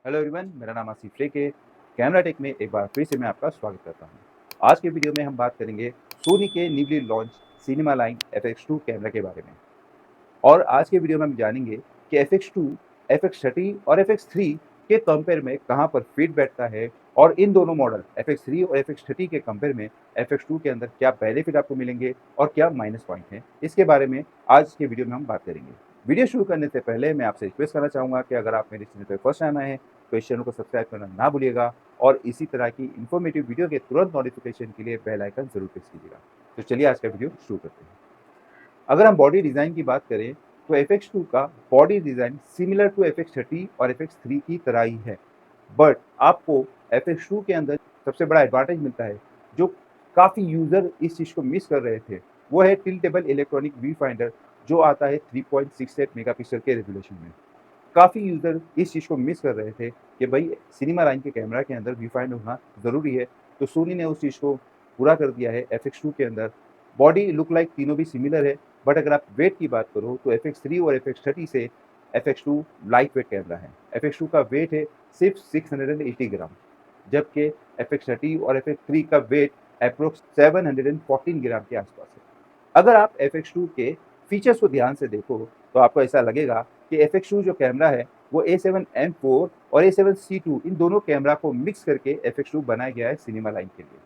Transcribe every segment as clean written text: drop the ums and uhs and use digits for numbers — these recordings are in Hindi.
हेलो एवरीवन, मेरा नाम आसिफ शेख है। कैमरा टेक में एक बार फिर से मैं आपका स्वागत करता हूं। आज के वीडियो में हम बात करेंगे सोनी के newly launch cinema line FX2 camera के बारे में। और आज के वीडियो में हम जानेंगे कि FX2, FX30 और FX3 के कंपेयर में कहां पर फिट बैठता है और इन दोनों मॉडल FX3 और FX30 के कंपेयर में FX2 के अंदर क्या बेनिफिट आपको मिलेंगे और क्या माइनस पॉइंट हैं, इसके बारे में आज के वीडियो में हम बात करेंगे। वीडियो शुरू करने से पहले मैं आपसे रिक्वेस्ट करना चाहूँगा कि अगर आप मेरे चैनल पर फर्स्ट टाइम आए हैं तो इस चैनल को सब्सक्राइब करना ना भूलिएगा और इसी तरह की इन्फॉर्मेटिव वीडियो के तुरंत नोटिफिकेशन के लिए बेल आइकन जरूर प्रेस कीजिएगा। तो चलिए आज का वीडियो शुरू करते हैं। अगर हम बॉडी डिज़ाइन की बात करें तो FX2 का body design similar to FX30 और FX3 की तरह ही है, बट आपको FX2 के अंदर सबसे बड़ा एडवांटेज मिलता है जो काफ़ी यूज़र इस चीज़ को मिस कर रहे थे, वो है टिल्टेबल इलेक्ट्रॉनिक व्यू फाइंडर जो आता है 3.68 मेगापिक्सल के रेजोल्यूशन में। काफ़ी यूज़र इस चीज़ को मिस कर रहे थे कि भाई सिनेमा लाइन के कैमरा के अंदर व्यू फाइंडर होना ज़रूरी है, तो सोनी ने उस चीज़ को पूरा कर दिया है FX2 के अंदर। बॉडी लुक लाइक तीनों भी सिमिलर है, बट अगर आप वेट की बात करो तो FX3 और FX30 से FX2 लाइट वेट कैमरा है। FX2 का वेट है सिर्फ 680 ग्राम, जबकि FX30 और FX3 का वेट अप्रोक्स 714 ग्राम के आसपास है। अगर आप FX2 के फीचर्स को ध्यान से देखो तो आपको ऐसा लगेगा कि FX2 जो कैमरा है वो A7M4 और A7C2 इन दोनों कैमरा को मिक्स करके FX2 बनाया गया है सिनेमा लाइन के लिए।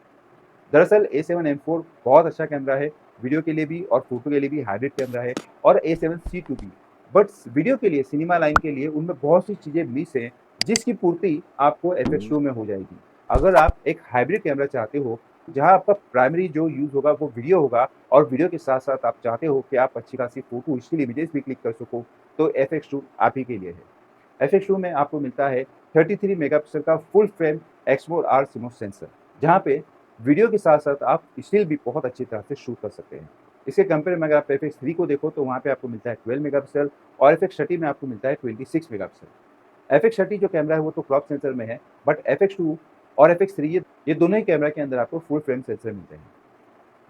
दरअसल A7M4 बहुत अच्छा कैमरा है, वीडियो के लिए भी और फोटो के लिए भी हाइब्रिड कैमरा है, और A7C2 भी। बट वीडियो के लिए, सिनेमा लाइन के लिए उनमें बहुत सी चीज़ें मिस हैं जिसकी पूर्ति आपको FX2 में हो जाएगी। अगर आप एक हाइब्रिड कैमरा चाहते हो जहाँ आपका प्राइमरी जो यूज़ होगा वो वीडियो होगा और वीडियो के साथ-साथ आप चाहते हो कि आप अच्छी खासी फोटो, स्टिल इमेजेस भी क्लिक कर सको, तो FX2 आप ही के लिए है। FX2 में आपको मिलता है 33 मेगापिक्सल का फुल फ्रेम एक्समोर-R CMOS सेंसर, जहाँ पे वीडियो के साथ-साथ आप स्टिल भी बहुत अच्छी तरह से शूट कर सकते हैं। इसके कंपेयर में अगर आप FX3 को देखो तो वहाँ पे आपको मिलता है 12 मेगापिक्सल और FX30 में आपको मिलता है 26 मेगापिक्सल। FX30 जो कैमरा है वो तो क्रॉप सेंसर में है, बट FX2 और FX3 ये दोनों ही कैमरा के अंदर आपको फुल फ्रेम सेंसर मिलते हैं।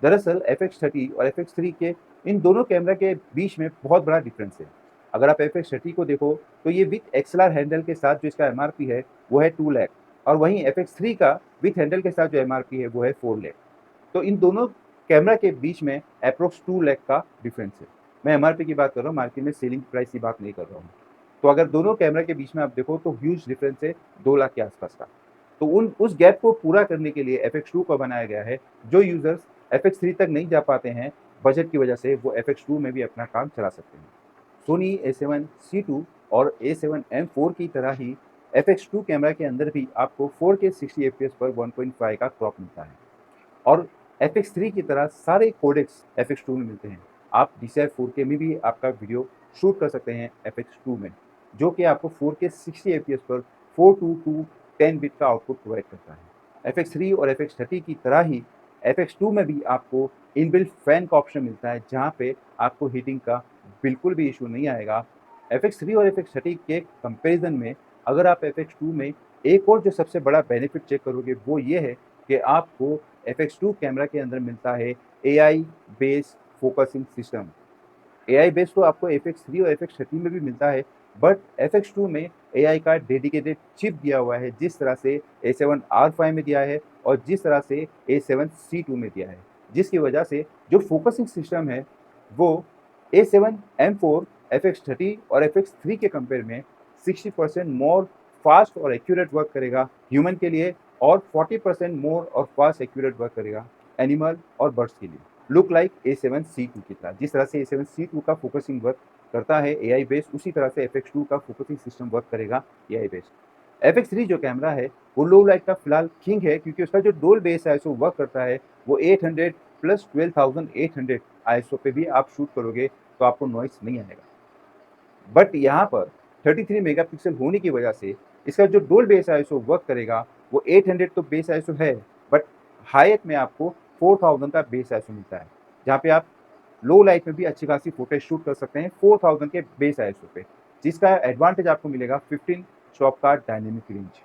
दरअसल FX30 और FX3 के इन दोनों कैमरा के बीच में बहुत बड़ा डिफरेंस है। अगर आप FX30 को देखो तो ये विथ XLR हैंडल के साथ जो इसका MRP है वो है 2 लाख, और वहीं FX3 का विथ हैंडल के साथ जो MRP है वो है 4 लाख। तो इन दोनों कैमरा के बीच में अप्रोक्स 2 लाख का डिफरेंस है। मैं MRP की बात कर रहा हूँ, मार्केट में सेलिंग प्राइस की बात नहीं कर रहा हूँ। तो अगर दोनों कैमरा के बीच में आप देखो तो ह्यूज डिफरेंस है 2 लाख के आसपास का। तो उस गैप को पूरा करने के लिए FX2 को बनाया गया है। जो यूज़र्स FX3 तक नहीं जा पाते हैं बजट की वजह से, वो FX2 में भी अपना काम चला सकते हैं। सोनी A7C2 और A7M4 की तरह ही FX2 कैमरा के अंदर भी आपको 4K 60 FPS पर 1.5 का क्रॉप मिलता है, और FX3 की तरह सारे कोडेक्स FX2 में मिलते हैं। आप DCI 4K में भी आपका वीडियो शूट कर सकते हैं FX2 में, जो कि आपको 4K 60 FPS पर 422 10 बिट का आउटपुट प्रोवाइड करता है। FX3 और FX30 की तरह ही FX2 में भी आपको इनबिल्ट फैन का ऑप्शन मिलता है, जहाँ पे आपको हीटिंग का बिल्कुल भी इशू नहीं आएगा। FX3 और FX30 के कंपैरिजन में अगर आप FX2 में एक और जो सबसे बड़ा बेनिफिट चेक करोगे वो ये है कि आपको FX2 कैमरा के अंदर मिलता है AI based focusing system. AI based तो आपको FX3 और FX30 में भी मिलता है, बट FX2 में AI का डेडिकेटेड चिप दिया हुआ है, जिस तरह से A7R5 में दिया है और जिस तरह से A7C2 में दिया है, जिसकी वजह से जो फोकसिंग सिस्टम है वो A7M4, FX30 और FX3 के कंपेयर में 60% मोर फास्ट और एक्यूरेट वर्क करेगा ह्यूमन के लिए, और 40% मोर और फास्ट एक्यूरेट वर्क करेगा एनिमल और बर्ड्स के लिए। लुक लाइक A7C2 की तरह, जिस तरह से A7C2 का फोकसिंग वर्क करता है AI बेस्ड, उसी तरह से FX2 का फोकसिंग सिस्टम वर्क करेगा AI बेस्ड। FX3 जो कैमरा है वो लो लाइट का फिलहाल किंग है, क्योंकि उसका जो डोल बेस आईएसओ वर्क करता है वो 800 प्लस 12800 आईएसओ पे भी आप शूट करोगे तो आपको नॉइस नहीं आएगा। बट यहाँ पर 33 मेगापिक्सल होने की वजह से इसका जो डुअल बेस आईएसओ वर्क करेगा वो 800 तो बेस आईएसओ है, बट हाईएट में आपको 4000 का बेस आईएसओ मिलता है, जहाँ पे आप लो लाइट में भी अच्छी खासी फुटेज शूट कर सकते हैं 4000 के बेस आईएसओ पे, जिसका एडवांटेज आपको मिलेगा 15 स्टॉप का डायनेमिक रेंज।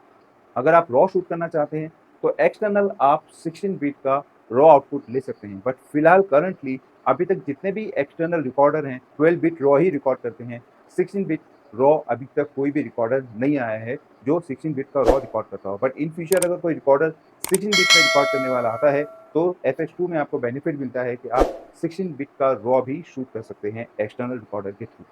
अगर आप रॉ शूट करना चाहते हैं तो एक्सटर्नल आप 16 बिट का रॉ आउटपुट ले सकते हैं, बट फिलहाल करंटली अभी तक जितने भी एक्सटर्नल रिकॉर्डर हैं 12 बिट रॉ ही रिकॉर्ड करते हैं, 16 बिट रॉ अभी तक कोई भी रिकॉर्डर नहीं आया है जो 16 बिट का रॉ रिकॉर्ड करता हो। बट इन फ्यूचर अगर कोई रिकॉर्डर 16 बिट में रिकॉर्ड करने वाला आता है तो FX2 में आपको बेनिफिट मिलता है कि आप 16 बिट का रॉ भी शूट कर सकते हैं एक्सटर्नल रिकॉर्डर के थ्रू।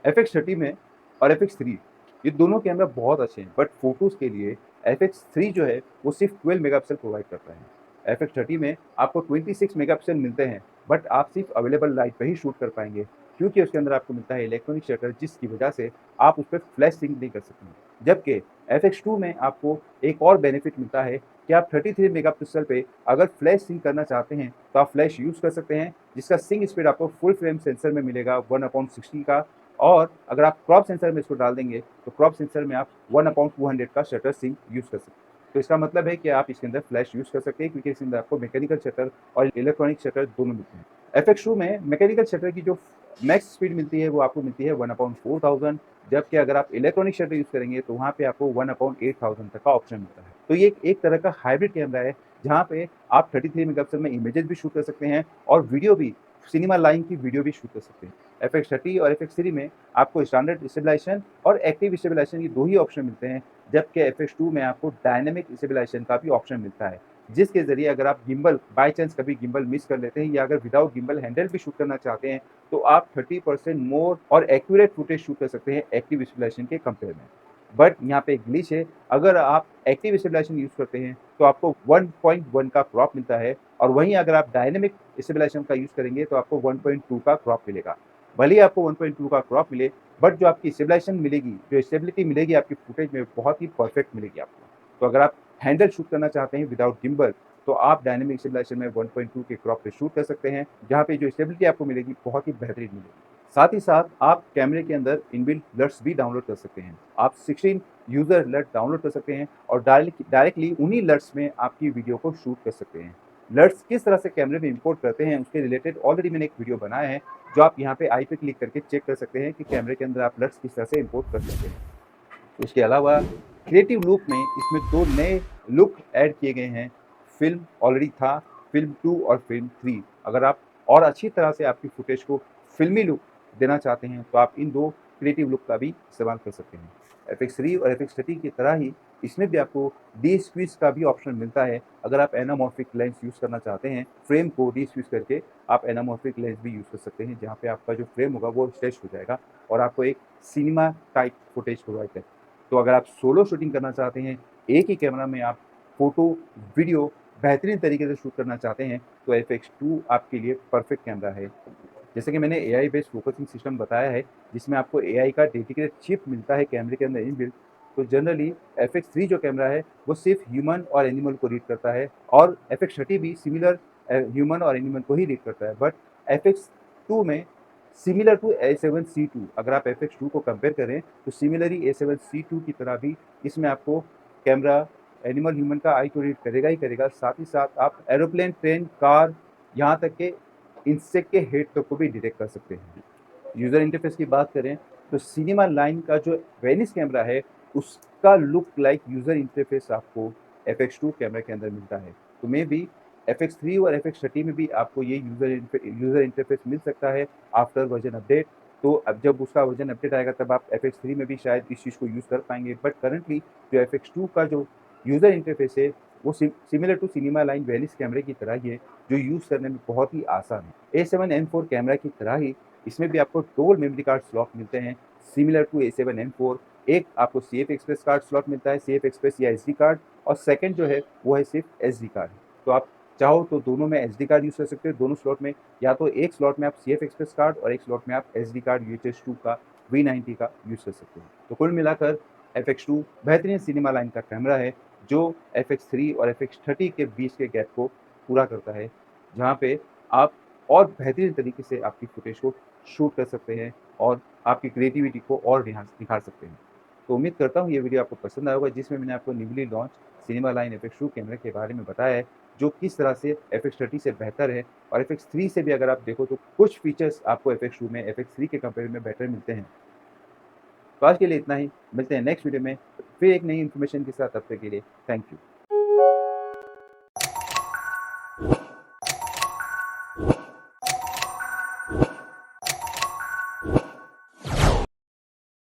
FX30 में और FX3 ये दोनों कैमरा बहुत अच्छे हैं, बट फोटोज़ के लिए FX3 जो है वो सिर्फ 12 मेगापिक्सल प्रोवाइड करता है। FX30 में आपको 26 मेगापिक्सल मिलते हैं, बट आप सिर्फ अवेलेबल लाइट पे ही शूट कर पाएंगे, क्योंकि उसके अंदर आपको मिलता है इलेक्ट्रॉनिक शटर, जिसकी वजह से आप उस पर फ्लैश सिंक नहीं कर सकते। जबकि FX2 में आपको एक और बेनिफिट मिलता है कि आप 33 मेगापिक्सल पे अगर फ्लैश सिंक करना चाहते हैं तो आप फ्लैश यूज़ कर सकते हैं, जिसका सिंक स्पीड आपको फुल फ्रेम सेंसर में मिलेगा 1/60 का। और अगर आप क्रॉप सेंसर में इसको डाल देंगे तो क्रॉप सेंसर में आप 1/200 का शटर सिंक यूज़ कर सकते हैं। तो इसका मतलब है कि आप इसके अंदर फ्लैश यूज़ कर सकते हैं, क्योंकि इसके अंदर आपको मैकेनिकल शटर और इलेक्ट्रॉनिक शटर दोनों मिलते हैं। FX2 में मैकेनिकल शटर की जो मैक्स स्पीड मिलती है वो आपको मिलती है 1/4000, जबकि अगर आप इलेक्ट्रॉनिक शटर यूज़ करेंगे तो वहाँ पे आपको 1/8000 तक का ऑप्शन मिलता है। तो ये एक तरह का हाइब्रिड कैमरा है, जहाँ पे आप 33 मेगापिक्सल में इमेजेस भी शूट कर सकते हैं और वीडियो भी, सिनेमा लाइन की वीडियो भी शूट कर सकते हैं। FX30 और FX3 में आपको स्टैंडर्ड स्टेबलाइजेशन और एक्टिव स्टेबलाइजेशन, ये 2 ही ऑप्शन मिलते हैं, जबकि FX2 में आपको डायनामिक स्टेबलाइजेशन का भी ऑप्शन मिलता है, जिसके ज़रिए अगर आप गिम्बल बाय चांस कभी गिम्बल मिस कर लेते हैं या अगर विदाउट गिम्बल हैंडल भी शूट करना चाहते हैं, तो आप 30% मोर और एक्यूरेट फुटेज शूट कर सकते हैं एक्टिव स्टेबलाइजेशन के कंपेयर में। बट यहाँ पे एक ग्लिच है, अगर आप एक्टिव स्टेबलाइजेशन यूज़ करते हैं तो आपको 1.1 का क्रॉप मिलता है, और वहीं अगर आप डायनामिक स्टेबलाइजेशन का यूज़ करेंगे तो आपको 1.2 का क्रॉप मिलेगा। भले ही आपको 1.2 का क्रॉप मिले, बट जो आपकी स्टेबलाइजेशन मिलेगी, जो स्टेबिलिटी मिलेगी आपकी फुटेज में, बहुत ही परफेक्ट मिलेगी आपको। तो अगर आप हैंडल शूट करना चाहते हैं विदाउट गिम्बल, तो आप डायनामिक स्टेबलाइजेशन में 1.2 के क्रॉप पे शूट कर सकते हैं, जहाँ पे जो स्टेबिलिटी आपको मिलेगी बहुत ही बेहतरीन मिलेगी। साथ ही साथ आप कैमरे के अंदर इनबिल्ट लट्स भी डाउनलोड कर सकते हैं। आप 16 यूज़र लट डाउनलोड कर सकते हैं और डायरेक्टली उन्हीं लट्स में आपकी वीडियो को शूट कर सकते हैं। लट्स किस तरह से कैमरे में इंपोर्ट करते हैं उसके रिलेटेड ऑलरेडी मैंने एक वीडियो बनाया है, जो आप यहाँ पे आई पे क्लिक करके चेक कर सकते हैं कि कैमरे के अंदर आप लट्स किस तरह से इंपोर्ट कर सकते हैं। इसके अलावा क्रिएटिव लुक में इसमें 2 नए लुक ऐड किए गए हैं। फ़िल्म ऑलरेडी था, फ़िल्म 2 और फ़िल्म 3। अगर आप और अच्छी तरह से आपकी फुटेज को फ़िल्मी लुक देना चाहते हैं, तो आप इन 2 क्रिएटिव लुक का भी इस्तेमाल कर सकते हैं। FX3 और FX30 की तरह ही इसमें भी आपको डी-स्क्वीज़ का भी ऑप्शन मिलता है। अगर आप एनामॉर्फिक लेंस यूज़ करना चाहते हैं, फ्रेम को डी-स्क्वीज़ करके आप एनामॉर्फिक लेंस भी यूज़ कर सकते हैं, जहाँ पे आपका जो फ्रेम होगा वो स्ट्रेच हो जाएगा और आपको एक सिनेमा टाइप फुटेज प्रोवाइड करेगा। तो अगर आप सोलो शूटिंग करना चाहते हैं, एक ही कैमरा में आप फ़ोटो, वीडियो बेहतरीन तरीके से शूट करना चाहते हैं, तो FX2 आपके लिए परफेक्ट कैमरा है। जैसे कि मैंने एआई बेस्ड फोकसिंग सिस्टम बताया है, जिसमें आपको एआई का डेडिकेटेड चिप मिलता है कैमरे के अंदर इनबिल्ट। तो जनरली FX3 जो कैमरा है, वो सिर्फ ह्यूमन और एनिमल को रीड करता है, और FX30 भी सिमिलर ह्यूमन और एनिमल को ही रीड करता है। बट FX2 में सिमिलर टू A7C2, अगर आप FX2 को कंपेयर करें तो सिमिलरली A7C2 की तरह भी इसमें आपको कैमरा एनिमल ह्यूमन का आई को रीड करेगा ही करेगा। साथ ही साथ आप एरोप्लेन, ट्रेन, कार, यहाँ तक के इंसेक्ट के हेड तक को भी डिटेक्ट कर सकते हैं। यूज़र इंटरफेस की बात करें तो सिनेमा लाइन का जो वेनिस कैमरा है, उसका लुक लाइक यूज़र इंटरफेस आपको FX2 कैमरा के अंदर मिलता है। तो मे बी FX3 और FX30 में भी आपको ये यूज़र इंटरफेस मिल सकता है आफ्टर वर्जन अपडेट। तो अब जब उसका वर्जन अपडेट आएगा तब आप FX3 में भी शायद इस चीज़ को यूज़ कर पाएँगे। बट करंटली जो FX2 का जो यूज़र इंटरफेस है, वो similar to cinema line Venice कैमरे की तरह ही है, जो यूज़ करने में बहुत ही आसान है। A7M4 कैमरा की तरह ही इसमें भी आपको डुअल मेमोरी कार्ड स्लॉट मिलते हैं, सिमिलर टू A7M4। एक आपको CF एक्सप्रेस कार्ड स्लॉट मिलता है, CF एक्सप्रेस या SD कार्ड, और सेकंड जो है वो है सिर्फ SD कार्ड। तो आप चाहो तो दोनों में SD कार्ड यूज़ कर सकते हो, दोनों स्लॉट में, या तो एक स्लॉट में आप CF एक्सप्रेस कार्ड और एक स्लॉट में आप SD कार्ड UHS-2 का V90 का यूज़ कर सकते हो। तो कुल मिलाकर FX2 बेहतरीन सिनेमा लाइन का कैमरा है, जो FX3 और FX30 के बीच के गैप को पूरा करता है, जहाँ पे आप और बेहतरीन तरीके से आपकी फुटेज को शूट कर सकते हैं और आपकी क्रिएटिविटी को और निखार सकते हैं। तो उम्मीद करता हूँ ये वीडियो आपको पसंद आया होगा, जिसमें मैंने आपको newly launch cinema line FX2 कैमरे के बारे में बताया है, जो किस तरह से FX30 से बेहतर है, और FX3 से भी अगर आप देखो तो कुछ फीचर्स आपको FX2 में FX3 के कंपेयर में बेटर मिलते हैं। तो आज के लिए इतना ही, मिलते हैं नेक्स्ट वीडियो में फिर एक नई इन्फॉर्मेशन के साथ। तब तक के लिए थैंक यू।